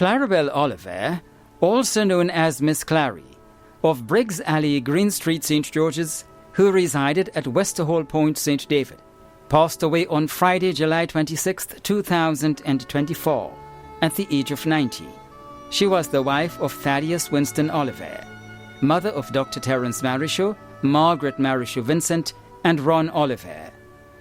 Clarabelle Oliver, also known as Miss Clary, of Briggs Alley, Green Street, St. George's, who resided at Westerhall Point, St. David, passed away on Friday, July 26, 2024, at the age of 90. She was the wife of Thaddeus Winston Oliver, mother of Dr. Terence Marichaud, Margaret Marichaud Vincent, and Ron Oliver,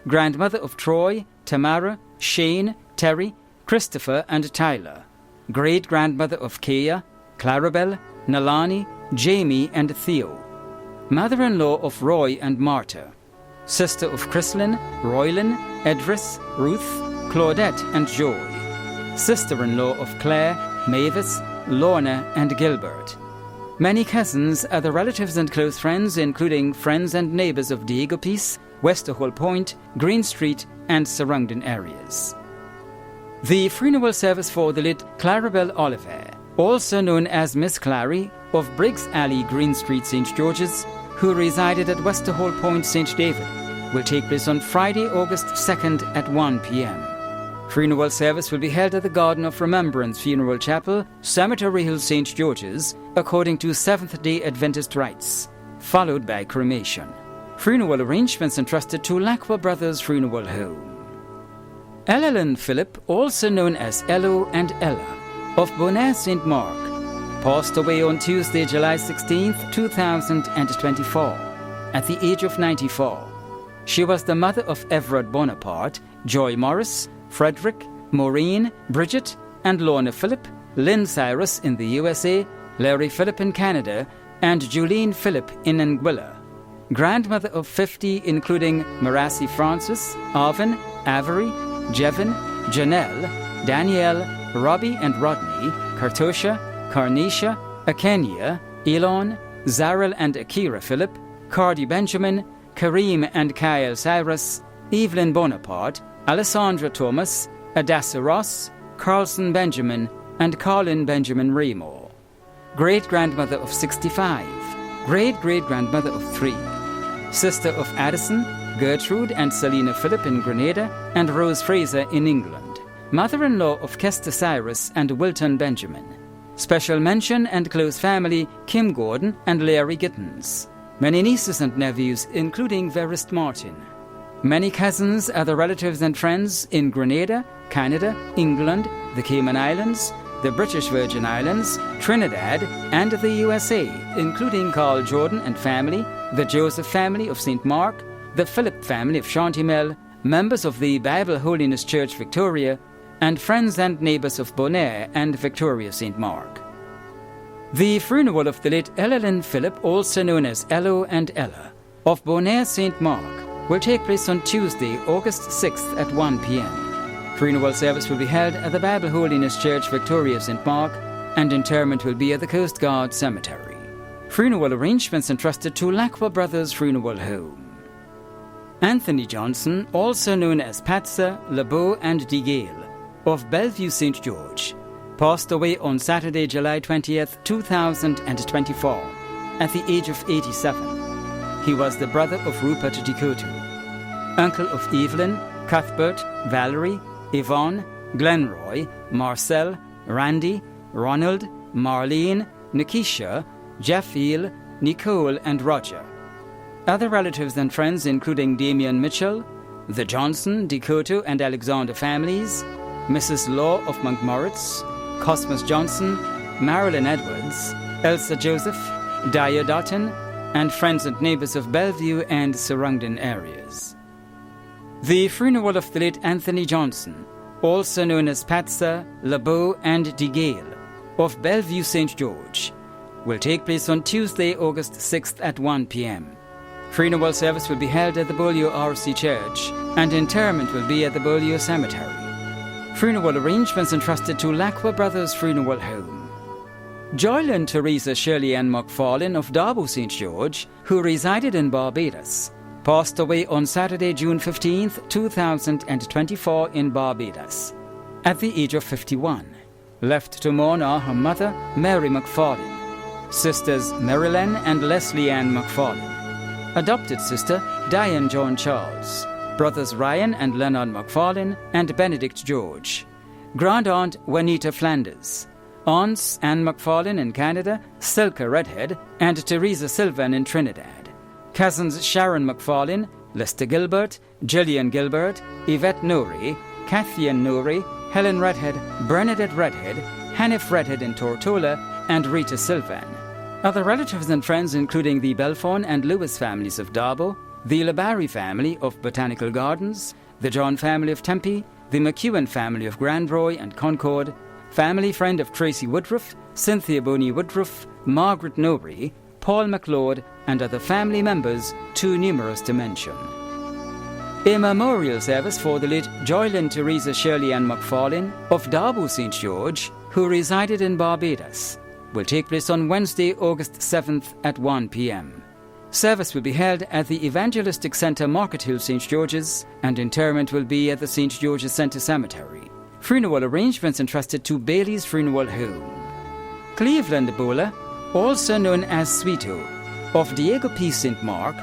grandmother of Troy, Tamara, Shane, Terry, Christopher, and Tyler, great-grandmother of Kea, Clarabelle, Nalani, Jamie, and Theo, mother-in-law of Roy and Martha, sister of Chrislyn, Roylyn, Edris, Ruth, Claudette, and Joy, sister-in-law of Claire, Mavis, Lorna, and Gilbert. Many cousins, other relatives and close friends, including friends and neighbors of Diego Peace, Westerhall Point, Green Street, and surrounding areas. The funeral service for the late Clarabelle Oliver, also known as Miss Clary, of Briggs Alley, Green Street, St. George's, who resided at Westerhall Point, St. David, will take place on Friday, August 2nd at 1 p.m. Funeral service will be held at the Garden of Remembrance Funeral Chapel, Cemetery Hill, St. George's, according to Seventh-day Adventist rites, followed by cremation. Funeral arrangements entrusted to Lacqua Brothers Funeral Home. Ellen Philip, also known as Ello and Ella, of Bonaire St. Mark, passed away on Tuesday, July 16, 2024, at the age of 94. She was the mother of Everett Bonaparte, Joy Morris, Frederick, Maureen, Bridget, and Lorna Phillip, Lynn Cyrus in the USA, Larry Phillip in Canada, and Julene Phillip in Anguilla. Grandmother of 50, including Marassi Francis, Arvin, Avery, Jevin, Janelle, Danielle, Robbie and Rodney, Kartosha, Carnisha, Akenya, Elon, Zarel and Akira Phillip, Cardi Benjamin, Kareem and Kyle Cyrus, Evelyn Bonaparte, Alessandra Thomas, Adassa Ross, Carlson Benjamin, and Colin Benjamin Raymore. Great-grandmother of 65, great-great-grandmother of 3, sister of Addison, Gertrude and Selina Phillip in Grenada, and Rose Fraser in England, mother-in-law of Kester Cyrus and Wilton Benjamin. Special mention and close family, Kim Gordon and Larry Gittins. Many nieces and nephews, including Verist Martin. Many cousins, other relatives and friends in Grenada, Canada, England, the Cayman Islands, the British Virgin Islands, Trinidad, and the USA, including Carl Jordan and family, the Joseph family of St. Mark, the Phillip family of Chantymel, members of the Bible Holiness Church Victoria, and friends and neighbors of Bonaire and Victoria St. Mark. The funeral of the late Ellen Phillip, also known as Ello and Ella, of Bonaire St. Mark, will take place on Tuesday, August 6th at 1 p.m. Funeral service will be held at the Bible Holiness Church Victoria St. Mark, and interment will be at the Coast Guard Cemetery. Funeral arrangements entrusted to Lacqua Brothers Funeral Home. Anthony Johnson, also known as Patsa, LeBeau, and DeGale, of Bellevue St. George, passed away on Saturday, July 20th, 2024, at the age of 87. He was the brother of Rupert Decoteau, uncle of Evelyn, Cuthbert, Valerie, Yvonne, Glenroy, Marcel, Randy, Ronald, Marlene, Nikisha, Jeff Eel, Nicole, and Roger. Other relatives and friends including Damian Mitchell, the Johnson, Decoteau, and Alexander families, Mrs. Law of Montmoritz, Cosmas Johnson, Marilyn Edwards, Elsa Joseph, Daya Dotton, and friends and neighbors of Bellevue and surrounding areas. The funeral of the late Anthony Johnson, also known as Patsa, LeBeau, and DeGale, of Bellevue St. George, will take place on Tuesday, August 6th at 1 p.m. Funeral service will be held at the Beaulieu RC Church, and interment will be at the Beaulieu Cemetery. Funeral arrangements entrusted to Lacqua Brothers Funeral Home. Joylyn Teresa Shirley Ann McFarlane of Darbo St. George, who resided in Barbados, passed away on Saturday, June 15th, 2024 in Barbados, at the age of 51, left to mourn are her mother, Mary McFarlane, sisters Marilyn and Leslie Ann McFarlane, adopted sister Diane John Charles, brothers Ryan and Leonard McFarlane and Benedict George, grand-aunt Juanita Flanders, aunts Anne McFarlane in Canada, Silke Redhead, and Teresa Sylvan in Trinidad. Cousins Sharon McFarlane, Lester Gilbert, Gillian Gilbert, Yvette Nouri, Kathian Nouri, Helen Redhead, Bernadette Redhead, Hanif Redhead in Tortola, and Rita Sylvan. Other relatives and friends including the Belfon and Lewis families of Darbo, the Labari family of Botanical Gardens, the John family of Tempe, the McEwen family of Grandroy and Concord, family friend of Tracy Woodruff, Cynthia Boney Woodruff, Margaret Nouri, Paul McLeod, and other family members too numerous to mention. A memorial service for the late Joylyn Teresa Shirley Ann McFarlane of Darbo St. George, who resided in Barbados, will take place on Wednesday, August 7th at 1 p.m. Service will be held at the Evangelistic Centre, Market Hill, St. George's, and interment will be at the St. George's Centre Cemetery. Funeral arrangements entrusted to Bailey's Funeral Home. Cleveland Bowler, also known as Sweeto, of Diego P. St. Mark,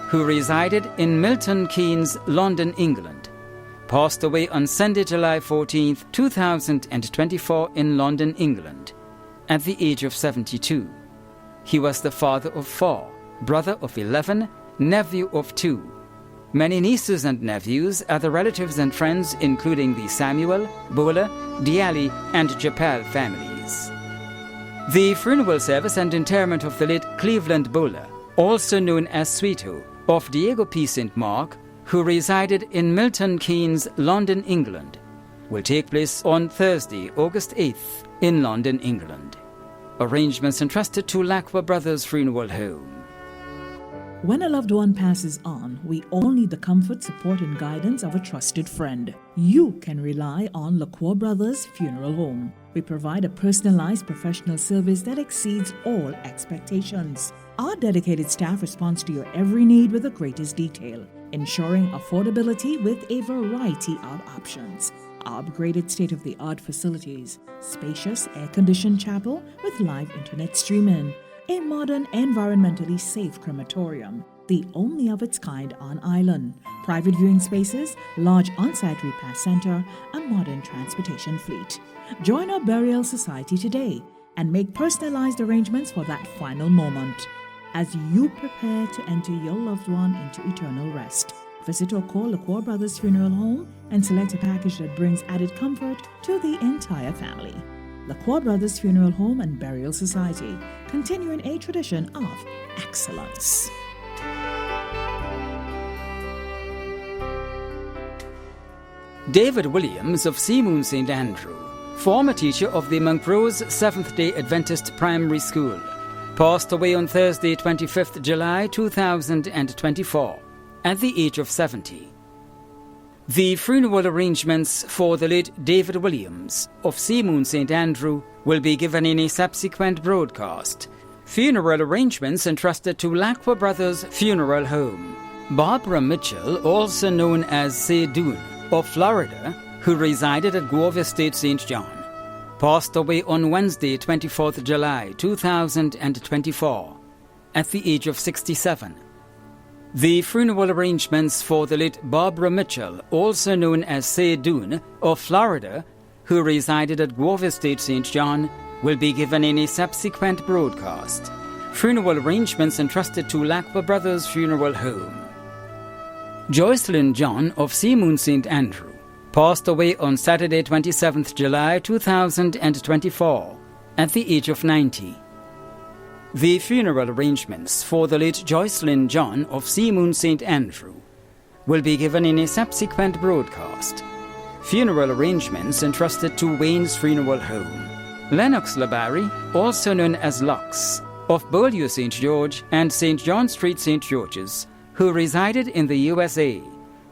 who resided in Milton Keynes, London, England, passed away on Sunday, July 14, 2024 in London, England, at the age of 72. He was the father of 4, brother of 11, nephew of 2. Many nieces and nephews, other relatives and friends including the Samuel, Bowler, Diali and Japal families. The funeral service and interment of the late Cleveland Bowler, also known as Sweeto, of Diego P. St. Mark, who resided in Milton Keynes, London, England, will take place on Thursday, August 8th in London, England. Arrangements entrusted to Lacqua Brothers Funeral Home. When a loved one passes on, we all need the comfort, support, and guidance of a trusted friend. You can rely on Lacqua Brothers Funeral Home. We provide a personalized professional service that exceeds all expectations. Our dedicated staff responds to your every need with the greatest detail, ensuring affordability with a variety of options. Our upgraded state-of-the-art facilities, spacious air-conditioned chapel with live internet streaming, a modern, environmentally safe crematorium, the only of its kind on island, private viewing spaces, large on-site repast center, a modern transportation fleet. Join our burial society today and make personalized arrangements for that final moment. As you prepare to enter your loved one into eternal rest, visit or call Lacqua Brothers Funeral Home and select a package that brings added comfort to the entire family. Lacqua Brothers Funeral Home and Burial Society, continuing a tradition of excellence. David Williams of Seamoon St. Andrew, former teacher of the Montrose Seventh-day Adventist Primary School, passed away on Thursday, 25th July 2024, at the age of 70. The funeral arrangements for the late David Williams of Seamoon St. Andrew will be given in a subsequent broadcast. Funeral arrangements entrusted to Lacqua Brothers Funeral Home. Barbara Mitchell, also known as Seydun, of Florida, who resided at Grove Estate, St. John, passed away on Wednesday, 24th July 2024, at the age of 67. The funeral arrangements for the late Barbara Mitchell, also known as Seydun, of Florida, who resided at Grove Estate, St. John, will be given in a subsequent broadcast. Funeral arrangements entrusted to Lacqua Brothers Funeral Home. Joycelyn John of Seamoon St. Andrew passed away on Saturday, 27th July 2024, at the age of 90. The funeral arrangements for the late Joycelyn John of Seamoon St. Andrew will be given in a subsequent broadcast. Funeral arrangements entrusted to Wayne's Funeral Home. Lennox Labari, also known as Lux, of Beaulieu St. George and St. John Street, St. George's, who resided in the USA,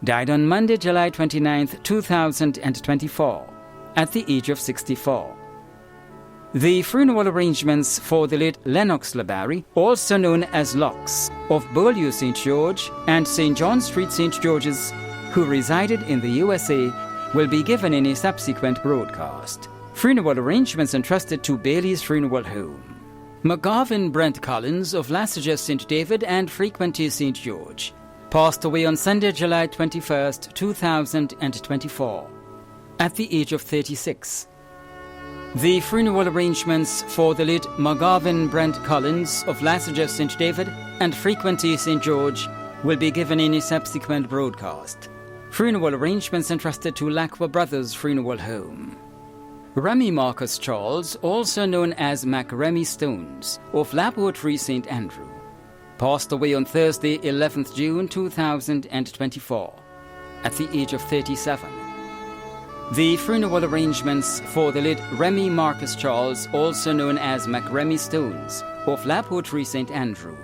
died on Monday, July 29, 2024, at the age of 64. The funeral arrangements for the late Lennox Labari, also known as Lux, of Beaulieu St. George and St. John Street, St. George's, who resided in the USA, will be given in a subsequent broadcast. Funeral arrangements entrusted to Bailey's Funeral Home. McGavin Brent Collins of Lassiter St. David and Frequenty St. George passed away on Sunday, July 21, 2024, at the age of 36. The funeral arrangements for the late McGavin Brent Collins of Lasseter St. David and Frequenty St. George will be given in a subsequent broadcast. Funeral arrangements entrusted to Lacqua Brothers Funeral Home. Remy Marcus Charles, also known as Mac Remy Stones, of Laboratory St. Andrew, passed away on Thursday, 11th June 2024, at the age of 37. The funeral arrangements for the late Remy Marcus Charles, also known as Mac Remy Stones, of Laboratory St. Andrew,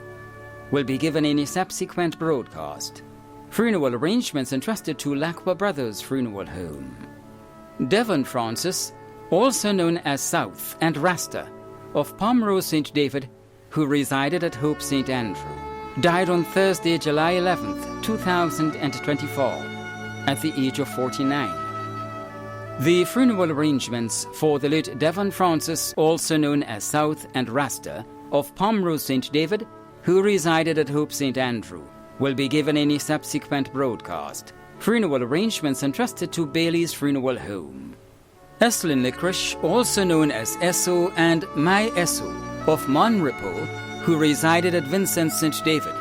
will be given in a subsequent broadcast. Funeral arrangements entrusted to Lacqua Brothers Funeral Home. Devon Francis, also known as South and Rasta, of Pomrose St. David, who resided at Hope St. Andrew, died on Thursday, July 11th, 2024, at the age of 49. The funeral arrangements for the late Devon Francis, also known as South and Rasta, of Pomrose St. David, who resided at Hope St. Andrew, will be given in a subsequent broadcast. Funeral arrangements entrusted to Bailey's Funeral Home. Eslin Licorice, also known as Esso and My Esso, of Monrepo, who resided at Vincent St. David,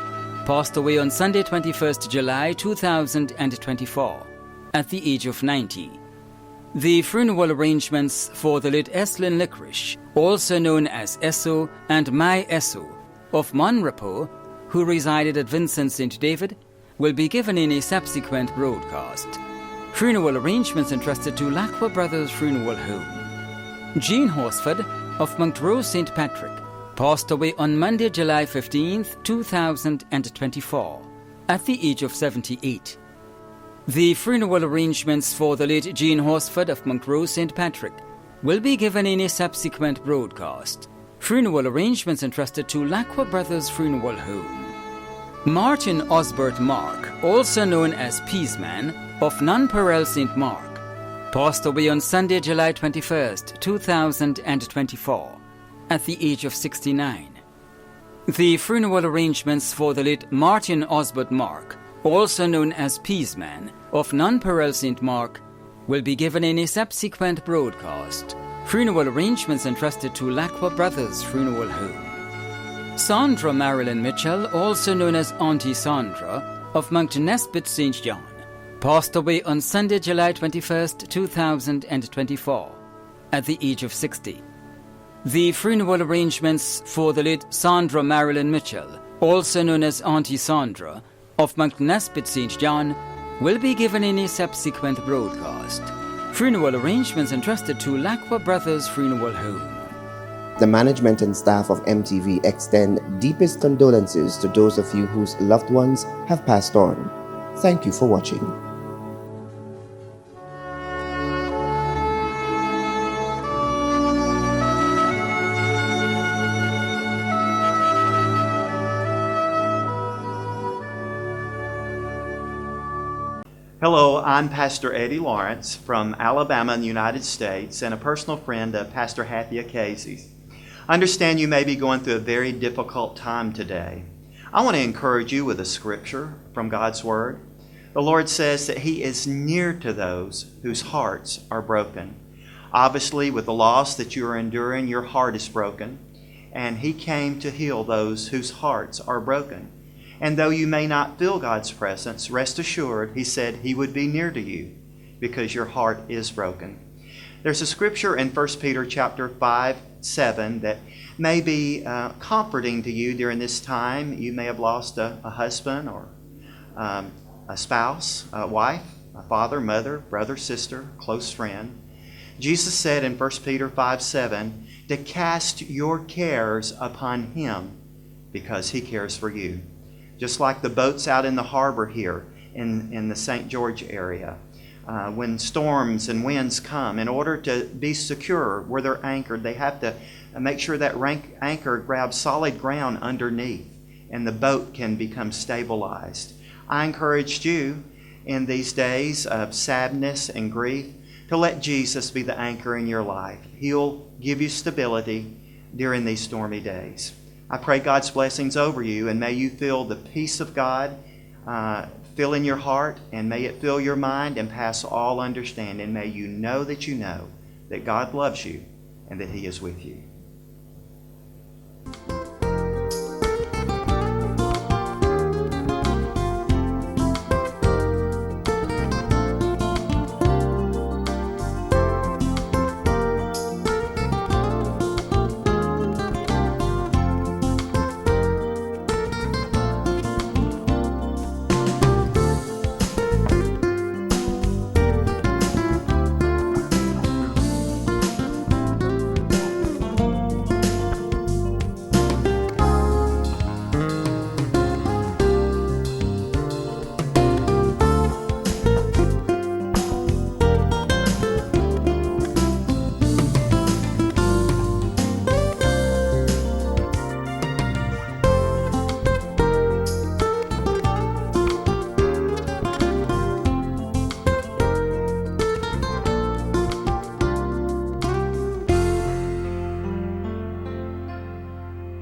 passed away on Sunday 21st July 2024, at the age of 90. The funeral arrangements for the late Eslin Licorice, also known as Esso and My Esso, of Monrepo, who resided at Vincent St. David, will be given in a subsequent broadcast. Funeral arrangements entrusted to Lacqua Brothers Funeral Home. Jean Horsford, of Montrose St. Patrick, passed away on Monday, July 15th, 2024, at the age of 78. The funeral arrangements for the late Jean Horsford of Montrose St. Patrick will be given in a subsequent broadcast. Funeral arrangements entrusted to Lacqua Brothers Funeral Home. Martin Osbert Mark, also known as Peaceman, of Nunperel St. Mark, passed away on Sunday, July 21st, 2024, at the age of 69. The funeral arrangements for the late Martin Osbert Mark, also known as Peaceman, of Nunperel St. Mark, will be given in a subsequent broadcast. Funeral arrangements entrusted to Lacqua Brothers Funeral Home. Sandra Marilyn Mitchell, also known as Auntie Sandra, of Mount Nesbitt St. John, passed away on Sunday, July 21st, 2024, at the age of 60. The funeral arrangements for the late Sandra Marilyn Mitchell, also known as Auntie Sandra, of Mount Nesbitt St. John, will be given in a subsequent broadcast. Funeral arrangements entrusted to Lacqua Brothers Funeral Home. The management and staff of MTV extend deepest condolences to those of you whose loved ones have passed on. Thank you for watching. Hello, I'm Pastor Eddie Lawrence from Alabama in the United States and a personal friend of Pastor Hathia Casey's. I understand you may be going through a very difficult time today. I want to encourage you with a scripture from God's Word. The Lord says that He is near to those whose hearts are broken. Obviously, with the loss that you are enduring, your heart is broken, and He came to heal those whose hearts are broken. And though you may not feel God's presence, rest assured, He said He would be near to you because your heart is broken. There's a scripture in 1 Peter chapter 5:7 that may be comforting to you during this time. You may have lost a husband or a spouse, a wife, a father, mother, brother, sister, close friend. Jesus said in 1 Peter 5:7 to cast your cares upon Him because He cares for you. Just like the boats out in the harbor here in the St. George area. When storms and winds come, in order to be secure where they're anchored, they have to make sure that anchor grabs solid ground underneath and the boat can become stabilized. I encouraged you in these days of sadness and grief to let Jesus be the anchor in your life. He'll give you stability during these stormy days. I pray God's blessings over you, and may you feel the peace of God fill in your heart, and may it fill your mind and pass all understanding. May you know that God loves you and that He is with you.